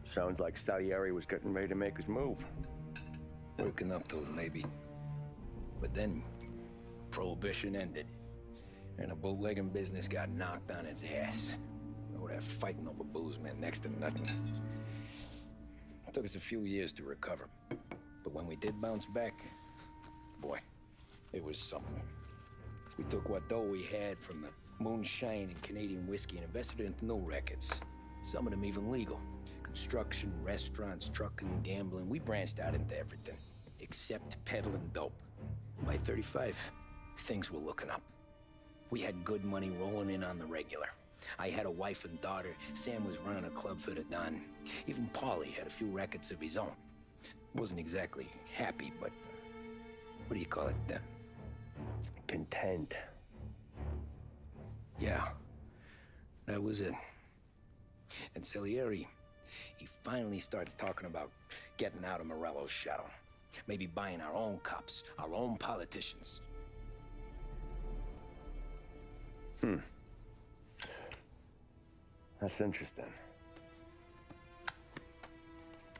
Sounds like Salieri was getting ready to make his move. Working up to it, maybe. But then, Prohibition ended. And the bootlegging business got knocked on its ass. Oh, that fighting over booze meant next to nothing. It took us a few years to recover. But when we did bounce back, boy, it was something. We took what dough we had from the moonshine and Canadian whiskey and invested it into new rackets. Some of them even legal. Construction, restaurants, trucking, gambling. We branched out into everything, except peddling dope. And by 35, things were looking up. We had good money rolling in on the regular. I had a wife and daughter. Sam was running a club for the Don. Even Paulie had a few rackets of his own. He wasn't exactly happy, but what do you call it then? Content. Yeah, that was it. And Salieri, he finally starts talking about getting out of Morello's shadow. Maybe buying our own cops, our own politicians. That's interesting.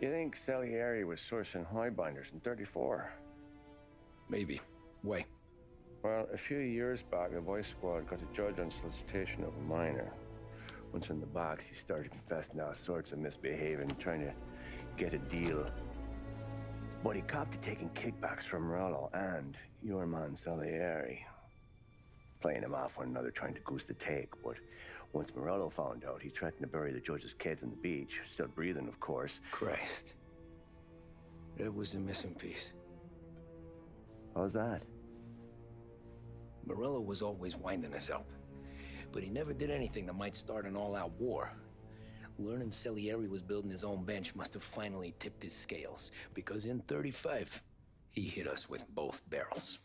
You think Salieri was sourcing highbinders in 34? Maybe. Why? Well, a few years back, the Vice Squad got a judge on solicitation of a minor. Once in the box, he started confessing all sorts of misbehaving, trying to get a deal. But he copped to taking kickbacks from Morello and your man Salieri. Playing them off one another, trying to goose the take. But once Morello found out, he threatened to bury the judge's kids on the beach. Still breathing, of course. Christ. That was the missing piece. How's that? Morello was always winding us up. But he never did anything that might start an all-out war. Learning Salieri was building his own bench must have finally tipped his scales. Because in 35, he hit us with both barrels.